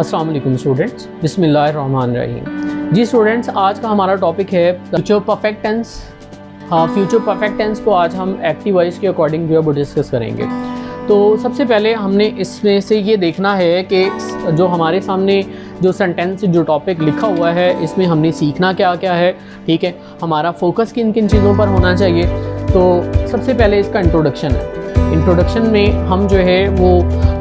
अस्सलाम वालेकुम स्टूडेंट्स, बिस्मिल्लाहिर्रहमानिर्रहीम। जी स्टूडेंट्स, आज का हमारा टॉपिक है future perfect tense. Future perfect tense को आज हम एक्टिव वॉइस के अकॉर्डिंग जो है वो डिस्कस करेंगे। तो सबसे पहले हमने इसमें से ये देखना है कि जो हमारे सामने जो सेंटेंस जो टॉपिक लिखा हुआ है इसमें हमने सीखना क्या क्या है, ठीक है, हमारा फोकस किन किन चीज़ों पर होना चाहिए। तो सबसे पहले इसका इंट्रोडक्शन है। इंट्रोडक्शन में हम जो है वो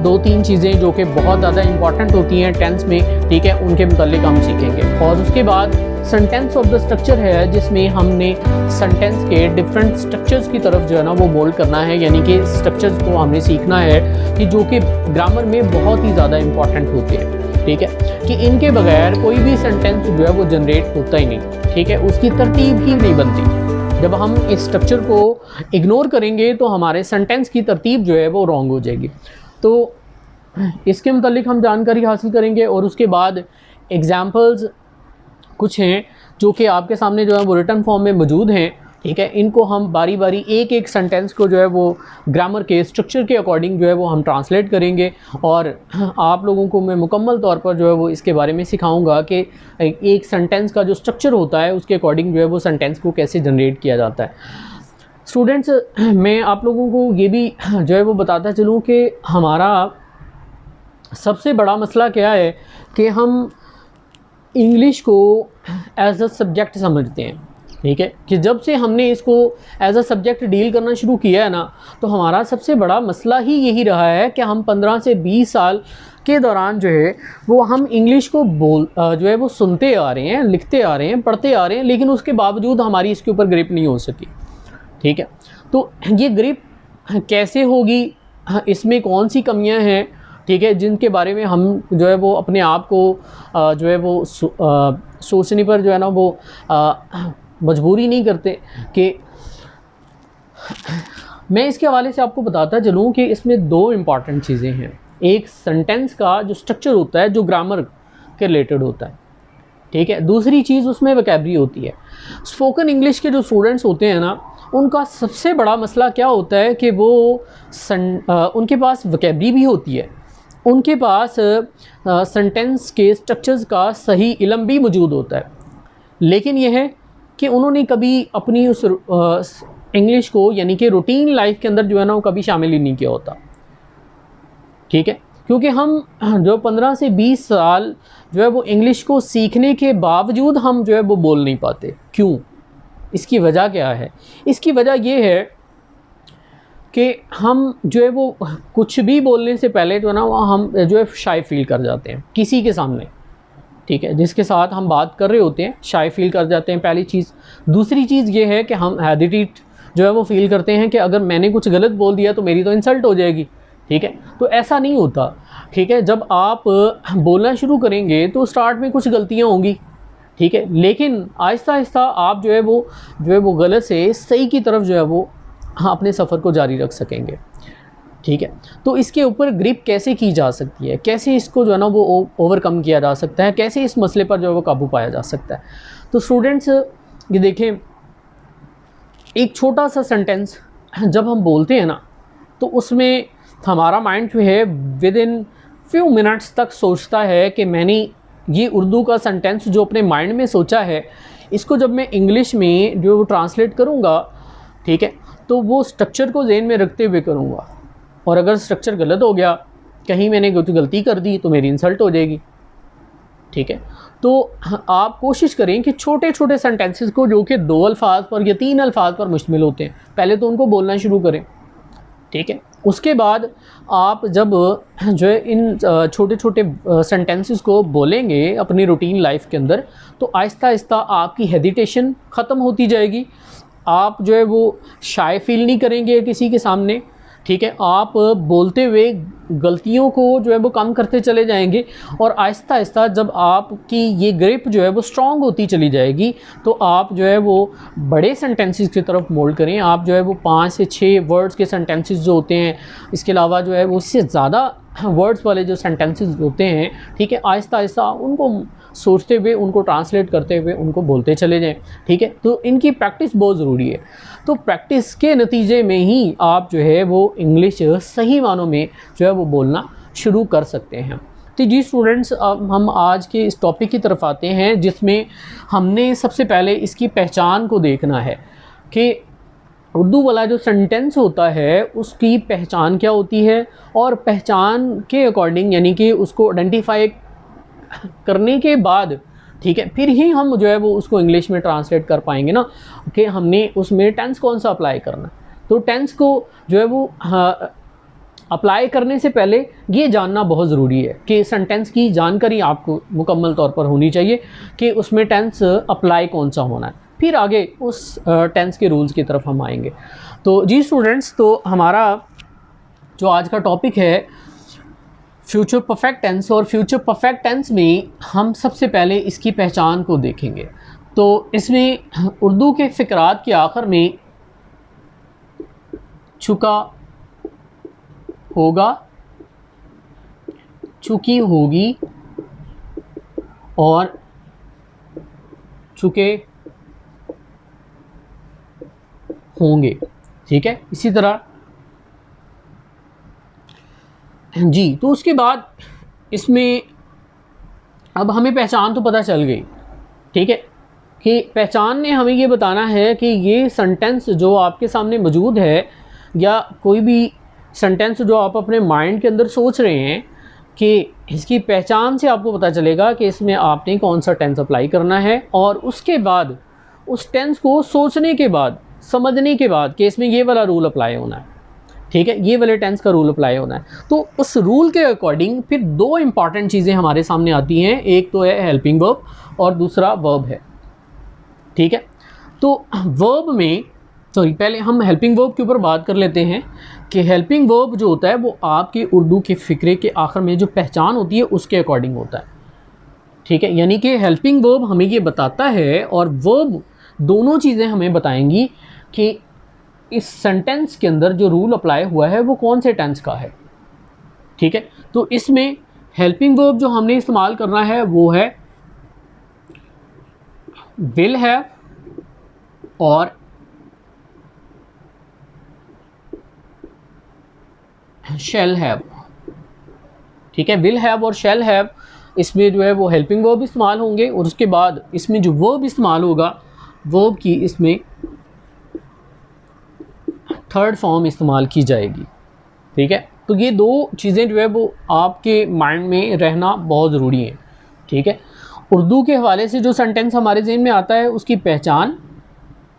2-3 चीज़ें जो कि बहुत ज़्यादा इंपॉर्टेंट होती हैं टेंस में, ठीक है, उनके मुतालिक हम सीखेंगे। और उसके बाद सेंटेंस ऑफ द स्ट्रक्चर है, जिसमें हमने सेंटेंस के डिफरेंट स्ट्रक्चर्स की तरफ जो है ना वो मोल्ड करना है, यानी कि स्ट्रक्चर्स को हमने सीखना है कि जो कि ग्रामर में बहुत ही ज़्यादा इंपॉर्टेंट होते हैं, ठीक है, कि इनके बगैर कोई भी सेंटेंस जो है वो जनरेट होता ही नहीं, ठीक है, उसकी तरतीब ही नहीं बनती। जब हम इस स्ट्रक्चर को इग्नोर करेंगे तो हमारे सेंटेंस की तरतीब जो है वो रॉन्ग हो जाएगी। तो इसके मुतालिक हम जानकारी हासिल करेंगे और उसके बाद एग्जाम्पल्स कुछ हैं जो कि आपके सामने जो है वो रिटन फॉर्म में मौजूद हैं, ठीक है, इनको हम बारी बारी एक एक सेंटेंस को जो है वो ग्रामर के स्ट्रक्चर के अकॉर्डिंग जो है वो हम ट्रांसलेट करेंगे। और आप लोगों को मैं मुकम्मल तौर पर जो है वो इसके बारे में सिखाऊंगा कि एक सेंटेंस का जो स्ट्रक्चर होता है उसके अकॉर्डिंग जो है वो सेंटेंस को कैसे जनरेट किया जाता है। स्टूडेंट्स, मैं आप लोगों को ये भी जो है वो बताता चलूँ कि हमारा सबसे बड़ा मसला क्या है कि हम इंग्लिश को एज अ सब्जेक्ट समझते हैं, ठीक है, कि जब से हमने इसको एज अ सब्जेक्ट डील करना शुरू किया है ना, तो हमारा सबसे बड़ा मसला ही यही रहा है कि हम 15 से 20 साल के दौरान जो है वो हम इंग्लिश को जो है वो सुनते आ रहे हैं, लिखते आ रहे हैं, पढ़ते आ रहे हैं, लेकिन उसके बावजूद हमारी इसके ऊपर ग्रिप नहीं हो सकी, ठीक है। तो ये ग्रिप कैसे होगी, इसमें कौन सी कमियां हैं, ठीक है, जिनके बारे में हम जो है वो अपने आप को जो है वो सोचने पर जो है ना वो मजबूरी नहीं करते। कि मैं इसके हवाले से आपको बताता चलूँ कि इसमें 2 इम्पॉर्टेंट चीज़ें हैं। एक सेंटेंस का जो स्ट्रक्चर होता है जो ग्रामर के रिलेटेड होता है, ठीक है, दूसरी चीज़ उसमें वोकैबुलरी होती है। स्पोकन इंग्लिश के जो स्टूडेंट्स होते हैं ना, उनका सबसे बड़ा मसला क्या होता है कि वो उनके पास वोकैबुलरी भी होती है, उनके पास सेंटेंस के स्ट्रक्चर्स का सही इल्म भी मौजूद होता है, लेकिन यह है कि उन्होंने कभी अपनी उस इंग्लिश को यानी कि रूटीन लाइफ के अंदर जो है ना वो कभी शामिल ही नहीं किया होता, ठीक है। क्योंकि हम जो 15 से 20 साल जो है वो इंग्लिश को सीखने के बावजूद हम जो है वो बोल नहीं पाते। क्यों? इसकी वजह क्या है? इसकी वजह ये है कि हम जो है वो कुछ भी बोलने से पहले जो है ना हम जो है शाय फील कर जाते हैं किसी के सामने, ठीक है, जिसके साथ हम बात कर रहे होते हैं, शाय फील कर जाते हैं, पहली चीज़। दूसरी चीज़ ये है कि हम हेजिटेट जो है वो फील करते हैं कि अगर मैंने कुछ गलत बोल दिया तो मेरी तो इंसल्ट हो जाएगी, ठीक है। तो ऐसा नहीं होता, ठीक है। जब आप बोलना शुरू करेंगे तो स्टार्ट में कुछ गलतियाँ होंगी, ठीक है, लेकिन आहिस्ता आहिस्ता आप जो है वो गलत से सही की तरफ जो है वो अपने सफ़र को जारी रख सकेंगे, ठीक है। तो इसके ऊपर ग्रिप कैसे की जा सकती है, कैसे इसको जो है ना वो ओवरकम किया जा सकता है, कैसे इस मसले पर जो है वो काबू पाया जा सकता है। तो स्टूडेंट्स, ये देखें, एक छोटा सा सेंटेंस जब हम बोलते हैं ना तो उसमें हमारा माइंड जो है विद इन फ्यू मिनट्स तक सोचता है कि मैंने ये उर्दू का सेंटेंस जो अपने माइंड में सोचा है, इसको जब मैं इंग्लिश में जो ट्रांसलेट करूँगा, ठीक है, तो वो स्ट्रक्चर को ज़हन में रखते हुए करूँगा। और अगर स्ट्रक्चर गलत हो गया, कहीं मैंने कुछ गलती कर दी तो मेरी इंसल्ट हो जाएगी, ठीक है। तो आप कोशिश करें कि छोटे छोटे सेंटेंसेस को जो कि 2 अल्फाज पर या 3 अल्फाज पर मुश्तमिल होते हैं, पहले तो उनको बोलना शुरू करें, ठीक है। उसके बाद आप जब जो है इन छोटे छोटे सेंटेंसेस को बोलेंगे अपनी रूटीन लाइफ के अंदर, तो आहिस्ता आहिस्ता आपकी हेजिटेशन ख़त्म होती जाएगी। आप जो है वो शाय फील नहीं करेंगे किसी के सामने, ठीक है। आप बोलते हुए गलतियों को जो है वो कम करते चले जाएंगे और आहिस्ता आहिस्ता जब आपकी ये ग्रिप जो है वो स्ट्रॉन्ग होती चली जाएगी तो आप जो है वो बड़े सेंटेंसेस की तरफ मोल्ड करें। आप जो है वो 5 से 6 वर्ड्स के सेंटेंसेस जो होते हैं, इसके अलावा जो है वो उससे ज़्यादा वर्ड्स वाले जो सेंटेंसेस होते हैं, ठीक है, आहिस्ता आहिस्ता उनको सोचते हुए, उनको ट्रांसलेट करते हुए उनको बोलते चले जाएं, ठीक है। तो इनकी प्रैक्टिस बहुत ज़रूरी है। तो प्रैक्टिस के नतीजे में ही आप जो है वो इंग्लिश सही मानों में जो है वो बोलना शुरू कर सकते हैं, तो जी स्टूडेंट्स, अब हम आज के इस टॉपिक की तरफ आते हैं जिसमें हमने सबसे पहले इसकी पहचान को देखना है कि उर्दू वाला जो सेंटेंस होता है उसकी पहचान क्या होती है, और पहचान के अकॉर्डिंग यानी कि उसको आइडेंटिफाई करने के बाद, ठीक है, फिर ही हम जो है वो उसको इंग्लिश में ट्रांसलेट कर पाएंगे ना कि हमने उसमें टेंस कौन सा अप्लाई करना। तो टेंस को जो है वो अप्लाई करने से पहले ये जानना बहुत ज़रूरी है कि सेंटेंस की जानकारी आपको मुकम्मल तौर पर होनी चाहिए कि उसमें टेंस अप्लाई कौन सा होना है, फिर आगे उस टेंस के रूल्स की तरफ हम आएंगे। तो जी स्टूडेंट्स, तो हमारा जो आज का टॉपिक है फ्यूचर परफेक्ट टेंस, और फ्यूचर परफेक्ट टेंस में हम सबसे पहले इसकी पहचान को देखेंगे। तो इसमें उर्दू के फ़िक्रात के आखिर में चुका होगा, चुकी होगी और चुके होंगे, ठीक है। इसी तरह जी, तो उसके बाद इसमें अब हमें पहचान तो पता चल गई, ठीक है, कि पहचान ने हमें ये बताना है कि ये सेंटेंस जो आपके सामने मौजूद है या कोई भी सेंटेंस जो आप अपने माइंड के अंदर सोच रहे हैं, कि इसकी पहचान से आपको पता चलेगा कि इसमें आपने कौन सा टेंस अप्लाई करना है, और उसके बाद उस टेंस को सोचने के बाद, समझने के बाद कि इसमें ये वाला रूल अप्लाई होना है, ठीक है, ये वाले टेंस का रूल अप्लाई होना है। तो उस रूल के अकॉर्डिंग फिर दो इंपॉर्टेंट चीज़ें हमारे सामने आती हैं, एक तो है हेल्पिंग वर्ब और दूसरा वर्ब है, ठीक है। तो वर्ब में पहले हम हेल्पिंग वर्ब के ऊपर बात कर लेते हैं कि हेल्पिंग वर्ब जो होता है वो आपके उर्दू के फ़िक्रे के आखिर में जो पहचान होती है उसके अकॉर्डिंग होता है, ठीक है। यानी कि हेल्पिंग वर्ब हमें ये बताता है और वर्ब दोनों चीज़ें हमें बताएंगी कि इस सेंटेंस के अंदर जो रूल अप्लाई हुआ है वो कौन से टेंस का है, ठीक है। तो इसमें हेल्पिंग वर्ब जो हमने इस्तेमाल करना है वो है विल हैव और शैल हैव, ठीक है। विल हैव और शैल हैव, इसमें जो है वो हेल्पिंग वर्ब इस्तेमाल होंगे, और उसके बाद इसमें जो वर्ब इस्तेमाल होगा, वर्ब की इसमें थर्ड फॉर्म इस्तेमाल की जाएगी, ठीक है। तो ये दो चीज़ें जो है वो आपके माइंड में रहना बहुत ज़रूरी है, ठीक है। उर्दू के हवाले से जो सेंटेंस हमारे ज़हन में आता है उसकी पहचान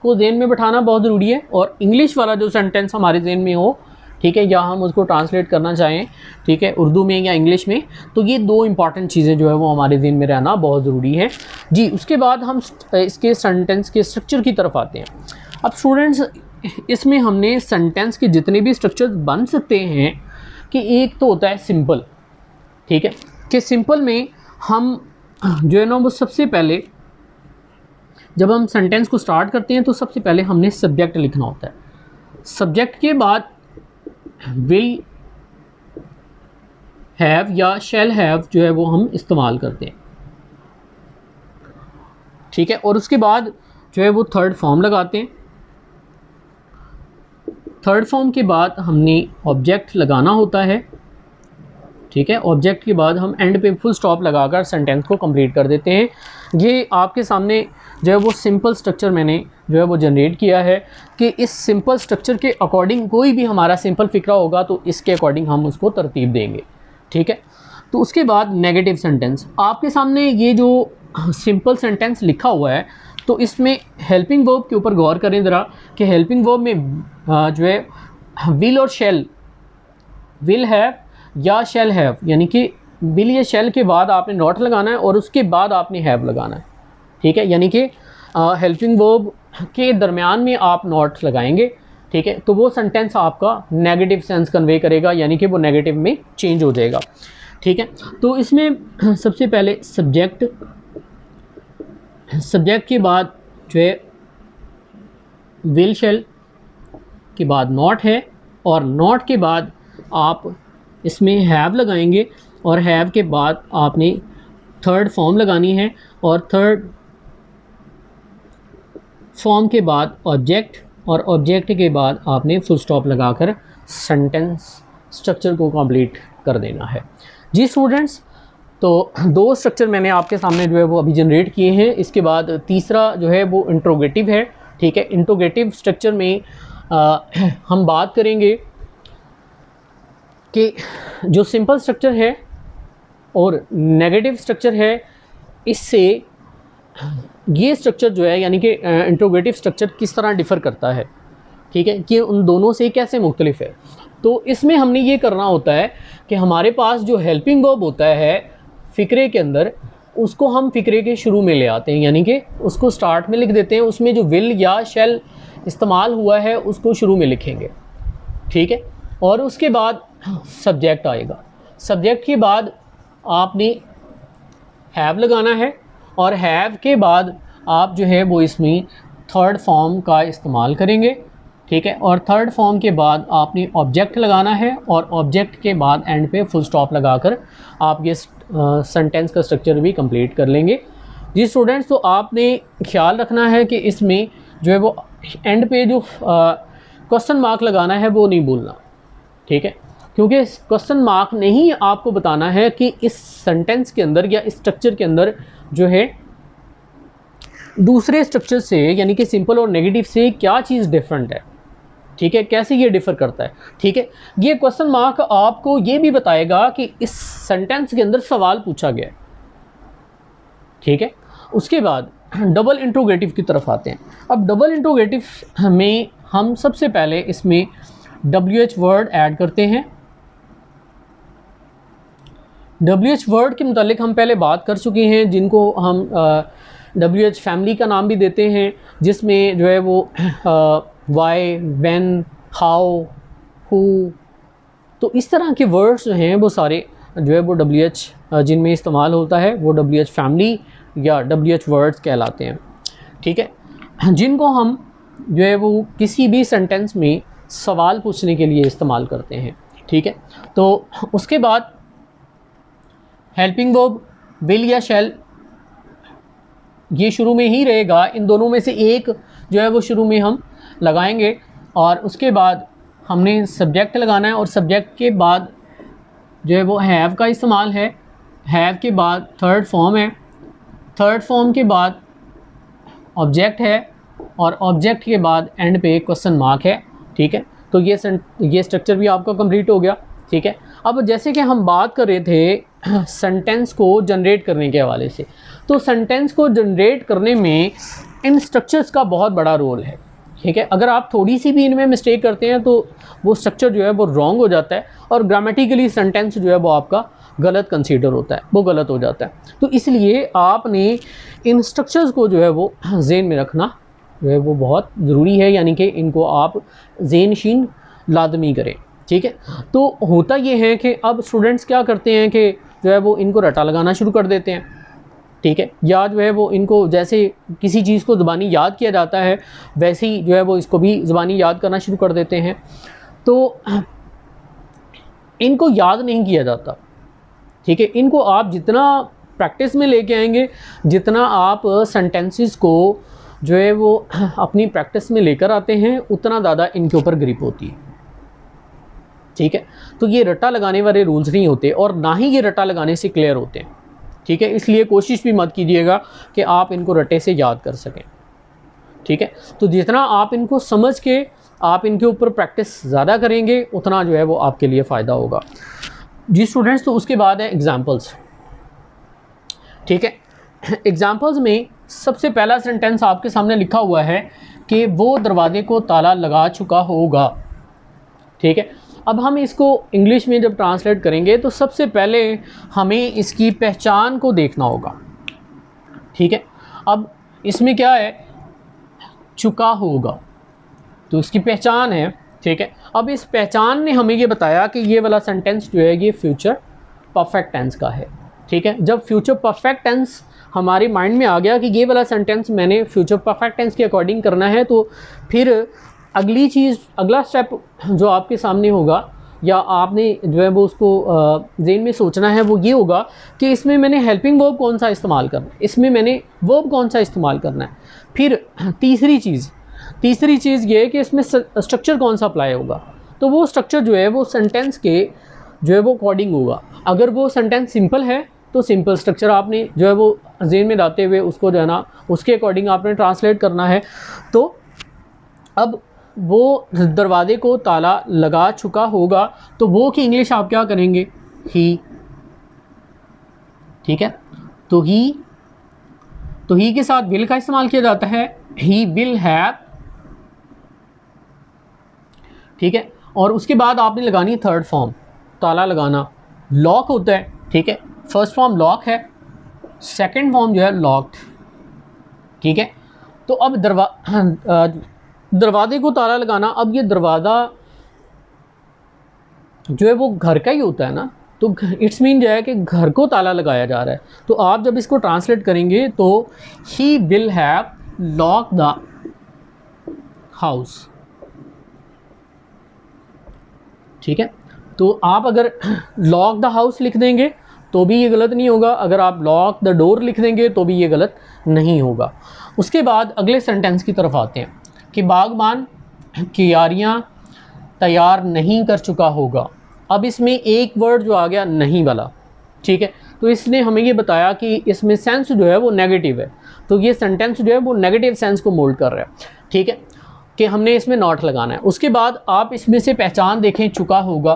को ज़हन में बैठाना बहुत ज़रूरी है, और इंग्लिश वाला जो सेंटेंस हमारे ज़हन में हो, ठीक है, या हम उसको ट्रांसलेट करना चाहें, ठीक है, उर्दू में या इंग्लिश में, तो ये दो इंपॉर्टेंट चीज़ें जो है वो हमारे ज़हन में रहना बहुत ज़रूरी है जी। उसके बाद हम इसके सेंटेंस के स्ट्रक्चर की तरफ आते हैं। अब स्टूडेंट्स, इसमें हमने सेंटेंस के जितने भी स्ट्रक्चर बन सकते हैं कि एक तो होता है सिंपल, ठीक है, कि सिंपल में हम जो है ना वो सबसे पहले जब हम सेंटेंस को स्टार्ट करते हैं तो सबसे पहले हमने सब्जेक्ट लिखना होता है। सब्जेक्ट के बाद विल हैव या शैल हैव जो है वो हम इस्तेमाल करते हैं, ठीक है, और उसके बाद जो है वो थर्ड फॉर्म लगाते हैं। थर्ड फॉर्म के बाद हमने ऑब्जेक्ट लगाना होता है, ठीक है। ऑब्जेक्ट के बाद हम एंड पे फुल स्टॉप लगाकर सेंटेंस को कंप्लीट कर देते हैं। ये आपके सामने जो है वो सिंपल स्ट्रक्चर मैंने जो है वो जनरेट किया है कि इस सिंपल स्ट्रक्चर के अकॉर्डिंग कोई भी हमारा सिंपल फ़िक्रा होगा तो इसके अकॉर्डिंग हम उसको तरतीब देंगे, ठीक है। तो उसके बाद नेगेटिव सेंटेंस, आपके सामने ये जो सिंपल सेंटेंस लिखा हुआ है तो इसमें हेल्पिंग वर्ब के ऊपर गौर करें ज़रा कि हेल्पिंग वर्ब में जो है विल और शैल, विल हैव या शैल हैव, यानी कि विल या शैल के बाद आपने नॉट लगाना है और उसके बाद आपने हैव लगाना है, ठीक है। यानी कि हेल्पिंग वर्ब के दरमियान में आप नॉट लगाएंगे, ठीक है, तो वो सेंटेंस आपका नेगेटिव सेंस कन्वे करेगा, यानी कि वो नेगेटिव में चेंज हो जाएगा, ठीक है। तो इसमें सबसे पहले सब्जेक्ट, सब्जेक्ट के बाद जो है विल शैल के बाद नॉट है, और नॉट के बाद आप इसमें हैव लगाएंगे, और हैव के बाद आपने थर्ड फॉर्म लगानी है, और थर्ड फॉर्म के बाद ऑब्जेक्ट, और ऑब्जेक्ट के बाद आपने फुल स्टॉप लगाकर सेंटेंस स्ट्रक्चर को कंप्लीट कर देना है। जी स्टूडेंट्स, तो दो स्ट्रक्चर मैंने आपके सामने जो है वो अभी जनरेट किए हैं। इसके बाद तीसरा जो है वो इंट्रोगेटिव है, ठीक है। इंट्रोगेटिव स्ट्रक्चर में हम बात करेंगे कि जो सिंपल स्ट्रक्चर है और नेगेटिव स्ट्रक्चर है, इससे ये स्ट्रक्चर जो है यानी कि इंट्रोगेटिव स्ट्रक्चर किस तरह डिफ़र करता है, ठीक है, कि उन दोनों से कैसे मुख्तलिफ है। तो इसमें हमने ये करना होता है कि हमारे पास जो हेल्पिंग वर्ब होता है फ़िक्रे के अंदर, उसको हम फ़िक्रे के शुरू में ले आते हैं, यानी कि उसको स्टार्ट में लिख देते हैं। उसमें जो विल या शैल इस्तेमाल हुआ है उसको शुरू में लिखेंगे, ठीक है। और उसके बाद सब्जेक्ट आएगा। सब्जेक्ट के बाद आपने हैव लगाना है, और हैव के बाद आप जो है वो इसमें थर्ड फॉर्म का इस्तेमाल करेंगे, ठीक है। और थर्ड फॉर्म के बाद आपने ऑब्जेक्ट लगाना है, और ऑब्जेक्ट के बाद एंड पे फुल स्टॉप लगाकर आप ये सेंटेंस का स्ट्रक्चर भी कंप्लीट कर लेंगे। जी स्टूडेंट्स, तो आपने ख्याल रखना है कि इसमें जो है वो एंड पे जो क्वेश्चन मार्क लगाना है वो नहीं भूलना, ठीक है, क्योंकि क्वेश्चन मार्क ने ही आपको बताना है कि इस सेंटेंस के अंदर या इस स्ट्रक्चर के अंदर जो है दूसरे स्ट्रक्चर से यानी कि सिंपल और नेगेटिव से क्या चीज़ डिफरेंट है, ठीक है, कैसे ये डिफ़र करता है, ठीक है। ये क्वेश्चन मार्क आपको ये भी बताएगा कि इस सेंटेंस के अंदर सवाल पूछा गया है, ठीक है। उसके बाद डबल इंट्रोगेटिव की तरफ आते हैं। अब डबल इंट्रोगेटिव में हम सबसे पहले इसमें WH वर्ड ऐड करते हैं। WH वर्ड के मुतालिक हम पहले बात कर चुके हैं, जिनको हम WH फैमिली का नाम भी देते हैं, जिसमें जो है वो वाई, व्हेन, हाउ, हु, तो इस तरह के वर्ड्स जो हैं वो सारे जो है वो WH जिनमें इस्तेमाल होता है वो WH फैमिली या WH वर्ड्स कहलाते हैं, ठीक है, जिनको हम जो है वो किसी भी सेंटेंस में सवाल पूछने के लिए इस्तेमाल करते हैं, ठीक है। तो उसके बाद हेल्पिंग वर्ब विल या शैल ये शुरू में ही रहेगा। इन दोनों में से एक जो है वो शुरू में हम लगाएंगे, और उसके बाद हमने सब्जेक्ट लगाना है, और सब्जेक्ट के बाद जो है वो हैव का इस्तेमाल है। हैव के बाद थर्ड फॉर्म है, थर्ड फॉर्म के बाद ऑब्जेक्ट है, और ऑब्जेक्ट के बाद एंड पे क्वेश्चन मार्क है, ठीक है। तो ये स्ट्रक्चर भी आपका कंप्लीट हो गया, ठीक है। अब जैसे कि हम बात कर रहे थे सेंटेंस को जनरेट करने के हवाले से, तो सेंटेंस को जनरेट करने में इन स्ट्रक्चर्स का बहुत बड़ा रोल है, ठीक है। अगर आप थोड़ी सी भी इनमें मिस्टेक करते हैं तो वो स्ट्रक्चर जो है वो रॉन्ग हो जाता है, और ग्रामेटिकली सेंटेंस जो है वो आपका गलत कंसीडर होता है, वो गलत हो जाता है। तो इसलिए आपने इन स्ट्रक्चर्स को जो है वो ज़हन में रखना जो है वो बहुत ज़रूरी है, यानी कि इनको आप ज़हनशीन लाजमी करें, ठीक है। तो होता ये है कि अब स्टूडेंट्स क्या करते हैं कि जो है वो इनको रटा लगाना शुरू कर देते हैं, ठीक है, या जो है वो इनको जैसे किसी चीज़ को ज़ुबानी याद किया जाता है वैसे ही जो है वो इसको भी ज़ुबानी याद करना शुरू कर देते हैं। तो इनको याद नहीं किया जाता, ठीक है। इनको आप जितना प्रैक्टिस में लेके आएंगे, जितना आप सेंटेंसेस को जो है वो अपनी प्रैक्टिस में लेकर आते हैं, उतना ज़्यादा इनके ऊपर ग्रिप होती है, ठीक है। तो ये रट्टा लगाने वाले रूल्स नहीं होते, और ना ही ये रट्टा लगाने से क्लियर होते हैं, ठीक है। इसलिए कोशिश भी मत कीजिएगा कि आप इनको रट्टे से याद कर सकें, ठीक है। तो जितना आप इनको समझ के आप इनके ऊपर प्रैक्टिस ज़्यादा करेंगे, उतना जो है वो आपके लिए फ़ायदा होगा। जी स्टूडेंट्स, तो उसके बाद है एग्जाम्पल्स, ठीक है। एग्जाम्पल्स में सबसे पहला सेंटेंस आपके सामने लिखा हुआ है कि वो दरवाजे को ताला लगा चुका होगा, ठीक है। अब हम इसको इंग्लिश में जब ट्रांसलेट करेंगे तो सबसे पहले हमें इसकी पहचान को देखना होगा, ठीक है। अब इसमें क्या है, चुका होगा, तो इसकी पहचान है, ठीक है। अब इस पहचान ने हमें ये बताया कि ये वाला सेंटेंस जो है ये फ्यूचर परफेक्ट टेंस का है, ठीक है। जब फ्यूचर परफेक्ट टेंस हमारे माइंड में आ गया कि ये वाला सेंटेंस मैंने फ्यूचर परफेक्ट टेंस के अकॉर्डिंग करना है, तो फिर अगली चीज़, अगला स्टेप जो आपके सामने होगा या आपने जो है वो उसको ज़हन में सोचना है, वो ये होगा कि इसमें मैंने हेल्पिंग वर्ब कौन सा इस्तेमाल करना है, इसमें मैंने वर्ब कौन सा इस्तेमाल करना है। फिर तीसरी चीज़ ये है कि इसमें स्ट्रक्चर कौन सा अप्लाई होगा, तो वो स्ट्रक्चर जो है वो सेंटेंस के जो है वो अकॉर्डिंग होगा। अगर वो सेंटेंस सिंपल है तो सिंपल स्ट्रक्चर आपने जो है वो ज़हन में लाते हुए उसको जो है ना उसके अकॉर्डिंग आपने ट्रांसलेट करना है। तो अब वो दरवाजे को ताला लगा चुका होगा तो वो की इंग्लिश आप क्या करेंगे, ही। ठीक है, तो ही के साथ विल का इस्तेमाल किया जाता है, ही विल हैव। ठीक है, और उसके बाद आपने लगानी थर्ड फॉर्म, ताला लगाना। लॉक होता है, ठीक है, फर्स्ट फॉर्म लॉक है, सेकंड फॉर्म जो है लॉक्ड। ठीक है, तो अब दरवाजे को ताला लगाना। अब ये दरवाज़ा जो है वो घर का ही होता है ना, तो इट्स मीन जो है कि घर को ताला लगाया जा रहा है। तो आप जब इसको ट्रांसलेट करेंगे तो he will have lock the house. ठीक है, तो आप अगर लॉक द हाउस लिख देंगे तो भी ये गलत नहीं होगा, अगर आप लॉक द डोर लिख देंगे तो भी ये गलत नहीं होगा। उसके बाद अगले सेंटेंस की तरफ आते हैं कि बागबान क्यारियाँ तैयार नहीं कर चुका होगा। अब इसमें एक वर्ड जो आ गया नहीं वाला, ठीक है, तो इसने हमें ये बताया कि इसमें सेंस जो है वो नेगेटिव है, तो ये सेंटेंस जो है वो नेगेटिव सेंस को मोल्ड कर रहा है। ठीक है, कि हमने इसमें नॉट लगाना है। उसके बाद आप इसमें से पहचान देखें, चुका होगा।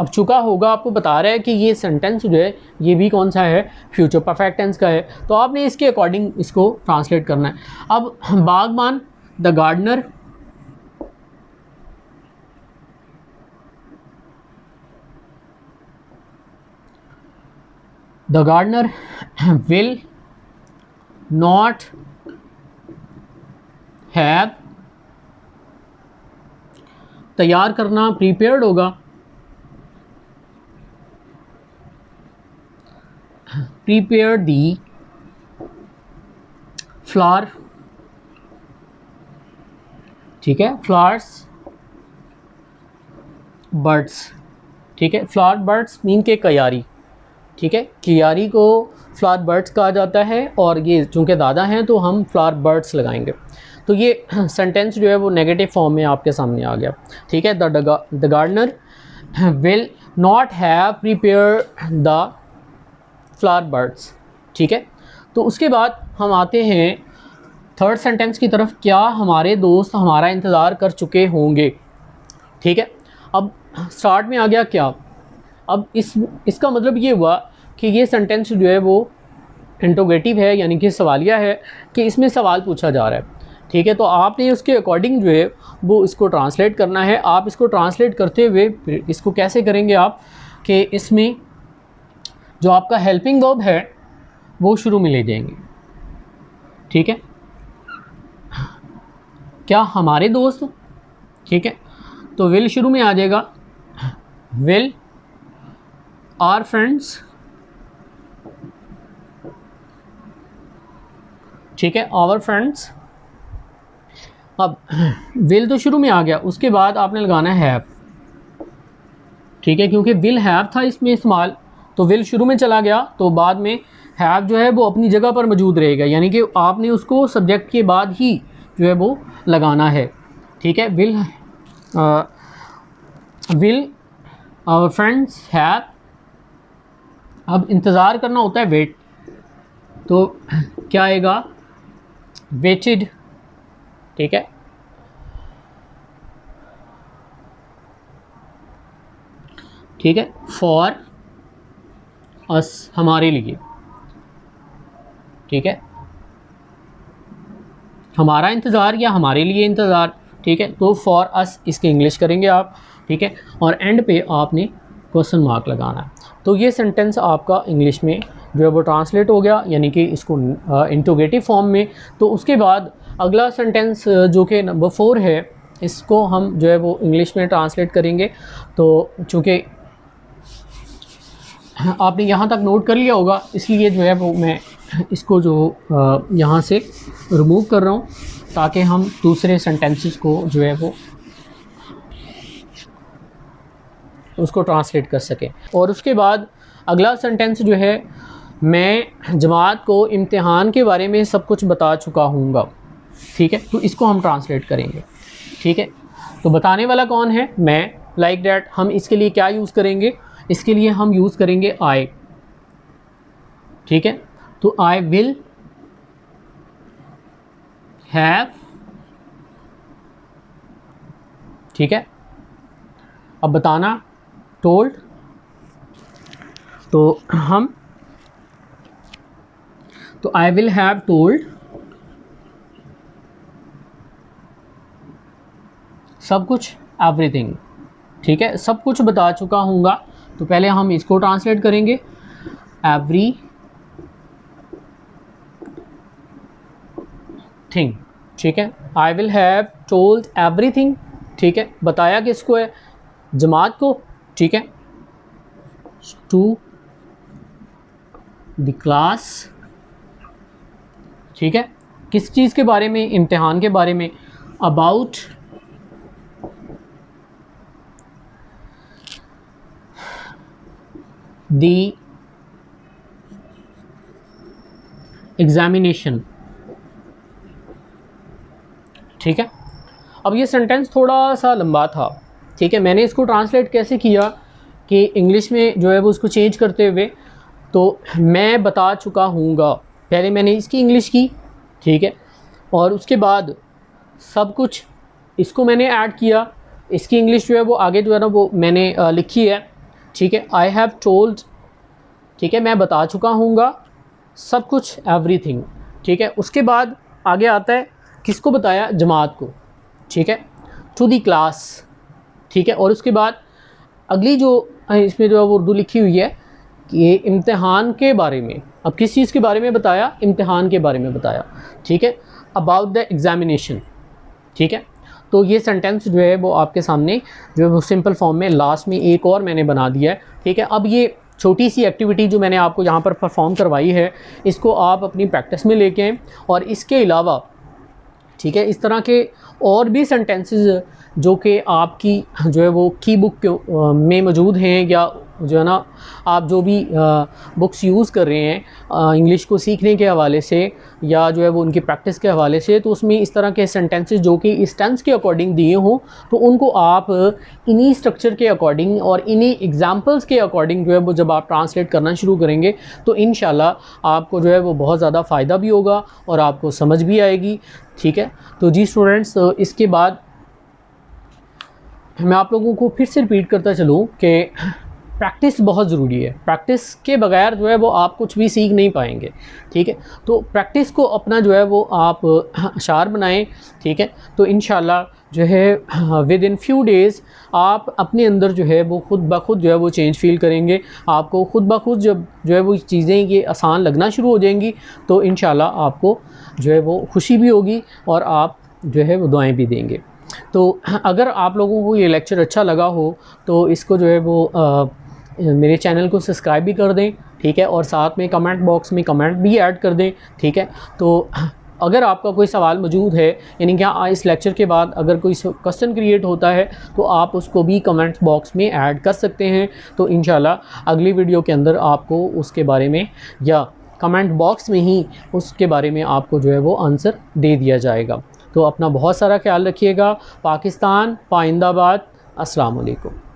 अब चुका होगा आपको बता रहा है कि ये सेंटेंस जो है ये भी कौन सा है, फ्यूचर परफेक्ट टेंस का है, तो आपने इसके अकॉर्डिंग इसको ट्रांसलेट करना है। अब बागबान the gardener will not have, तैयार करना प्रिपेयर्ड होगा, प्रिपेयर दी फ्लावर। ठीक है, फ्लावर्स बर्ड्स। ठीक है, फ्लावर बर्ड्स मीन के क्यारी। ठीक है, क्यारी को फ्लावर बर्ड्स कहा जाता है, और ये चूँकि दादा हैं तो हम फ्लावर बर्ड्स लगाएंगे। तो ये सेंटेंस जो है वो नेगेटिव फॉर्म में आपके सामने आ गया। ठीक है, the gardener will not have prepare the flower birds. ठीक है, तो उसके बाद हम आते हैं थर्ड सेंटेंस की तरफ, क्या हमारे दोस्त हमारा इंतज़ार कर चुके होंगे। ठीक है, अब स्टार्ट में आ गया क्या। अब इसका मतलब ये हुआ कि ये सेंटेंस जो है वो इंटरोगेटिव है, यानी कि सवालिया है, कि इसमें सवाल पूछा जा रहा है। ठीक है, तो आपने उसके अकॉर्डिंग जो है वो इसको ट्रांसलेट करना है। आप इसको ट्रांसलेट करते हुए इसको कैसे करेंगे आप, कि इसमें जो आपका हेल्पिंग वर्ब है वो शुरू में ले जाएंगे। ठीक है, क्या हमारे दोस्त। ठीक है, तो विल शुरू में आ जाएगा, विल आवर फ्रेंड्स। ठीक है, आवर फ्रेंड्स। अब विल तो शुरू में आ गया, उसके बाद आपने लगाना है हैव। ठीक है, क्योंकि विल हैव था इसमें इस्तेमाल, तो विल शुरू में चला गया, तो बाद में हैव जो है वो अपनी जगह पर मौजूद रहेगा, यानी कि आपने उसको सब्जेक्ट के बाद ही जो है वो लगाना है। ठीक है, विल आवर फ्रेंड्स हैव। अब इंतज़ार करना होता है वेट, तो क्या आएगा, वेटेड। ठीक है, ठीक है, फॉर अस, हमारे लिए। ठीक है, हमारा इंतज़ार या हमारे लिए इंतज़ार। ठीक है, तो फॉर अस इसके इंग्लिश करेंगे आप। ठीक है, और एंड पे आपने क्वेश्चन मार्क लगाना है। तो ये सेंटेंस आपका इंग्लिश में जो है वो ट्रांसलेट हो गया, यानी कि इसको इंटरोगेटिव फॉर्म में। तो उसके बाद अगला सेंटेंस जो कि नंबर 4 है, इसको हम जो है वो इंग्लिश में ट्रांसलेट करेंगे। तो चूँकि आपने यहाँ तक नोट कर लिया होगा, इसलिए जो है वो मैं इसको जो यहाँ से रिमूव कर रहा हूँ, ताकि हम दूसरे सेंटेंसेस को जो है वो उसको ट्रांसलेट कर सकें। और उसके बाद अगला सेंटेंस जो है, मैं जमात को इम्तिहान के बारे में सब कुछ बता चुका हूँगा। ठीक है, तो इसको हम ट्रांसलेट करेंगे। ठीक है, तो बताने वाला कौन है, मैं। लाइक दैट हम इसके लिए क्या यूज़ करेंगे, इसके लिए हम यूज़ करेंगे आई। ठीक है, तो आई विल हैव, ठीक है। अब बताना टोल्ड, तो आई विल हैव टोल्ड सब कुछ, एवरीथिंग, ठीक है, सब कुछ बता चुका हूँगा। तो पहले हम इसको ट्रांसलेट करेंगे, एवरी थिंग, ठीक है। I will have told everything, ठीक है, बताया किसको है, जमात को, ठीक है, टू द क्लास, ठीक है, किस चीज़ के बारे में, इम्तिहान के बारे में, अबाउट द एग्जामिनेशन, ठीक है। अब ये सेंटेंस थोड़ा सा लंबा था, ठीक है, मैंने इसको ट्रांसलेट कैसे किया कि इंग्लिश में जो है वो उसको चेंज करते हुए, तो मैं बता चुका हूँगा, पहले मैंने इसकी इंग्लिश की, ठीक है, और उसके बाद सब कुछ इसको मैंने ऐड किया, इसकी इंग्लिश जो है वो आगे जो है ना वो मैंने लिखी है, ठीक है। आई हैव टोल्ड, ठीक है, मैं बता चुका हूँगा सब कुछ, एवरीथिंग, ठीक है। उसके बाद आगे आता है किसको बताया, जमात को, ठीक है, टू दी क्लास, ठीक है। और उसके बाद अगली जो इसमें जो है वो उर्दू लिखी हुई है कि ये इम्तिहान के बारे में, अब किस चीज़ के बारे में बताया, इम्तिहान के बारे में बताया, ठीक है, अबाउट द एग्ज़ामिनेशन, ठीक है। तो ये सेंटेंस जो है वो आपके सामने जो है वो सिंपल फॉर्म में लास्ट में एक और मैंने बना दिया है, ठीक है। अब ये छोटी सी एक्टिविटी जो मैंने आपको यहाँ पर परफॉर्म करवाई है, इसको आप अपनी प्रैक्टिस में लेके आएँ, और इसके अलावा, ठीक है, इस तरह के और भी सेंटेंसेस जो कि आपकी जो है वो की बुक में मौजूद हैं, या जो है ना आप जो भी बुक्स यूज़ कर रहे हैं इंग्लिश को सीखने के हवाले से, या जो है वो उनकी प्रैक्टिस के हवाले से, तो उसमें इस तरह के सेंटेंसेस जो कि इस टेंस के अकॉर्डिंग दिए हों, तो उनको आप इन्हीं स्ट्रक्चर के अकॉर्डिंग और इन्हीं एग्जांपल्स के अकॉर्डिंग जो है वो जब आप ट्रांसलेट करना शुरू करेंगे, तो इंशाल्लाह आपको जो है वो बहुत ज़्यादा फ़ायदा भी होगा और आपको समझ भी आएगी, ठीक है। तो जी स्टूडेंट्स, इसके बाद मैं आप लोगों को फिर से रिपीट करता चलूँ कि प्रैक्टिस बहुत ज़रूरी है, प्रैक्टिस के बगैर जो है वो आप कुछ भी सीख नहीं पाएंगे, ठीक है। तो प्रैक्टिस को अपना जो है वो आप शार बनाएं, ठीक है। तो इंशाल्लाह जो है विद इन फ्यू डेज़ आप अपने अंदर जो है वो खुद ब खुद जो है वो चेंज फील करेंगे, आपको खुद ब खुद जब जो है वो चीज़ें ये आसान लगना शुरू हो जाएंगी, तो इंशाल्लाह आपको जो है वो खुशी भी होगी और आप जो है वो दुआएं भी देंगे। तो अगर आप लोगों को ये लेक्चर अच्छा लगा हो तो इसको जो है वो मेरे चैनल को सब्सक्राइब भी कर दें, ठीक है, और साथ में कमेंट बॉक्स में कमेंट भी ऐड कर दें, ठीक है। तो अगर आपका कोई सवाल मौजूद है, यानी कि इस लेक्चर के बाद अगर कोई क्वेश्चन क्रिएट होता है तो आप उसको भी कमेंट बॉक्स में ऐड कर सकते हैं। तो इंशाल्लाह अगली वीडियो के अंदर आपको उसके बारे में या कमेंट बॉक्स में ही उसके बारे में आपको जो है वो आंसर दे दिया जाएगा। तो अपना बहुत सारा ख्याल रखिएगा। पाकिस्तान पाइंदाबाद। अस्सलाम वालेकुम।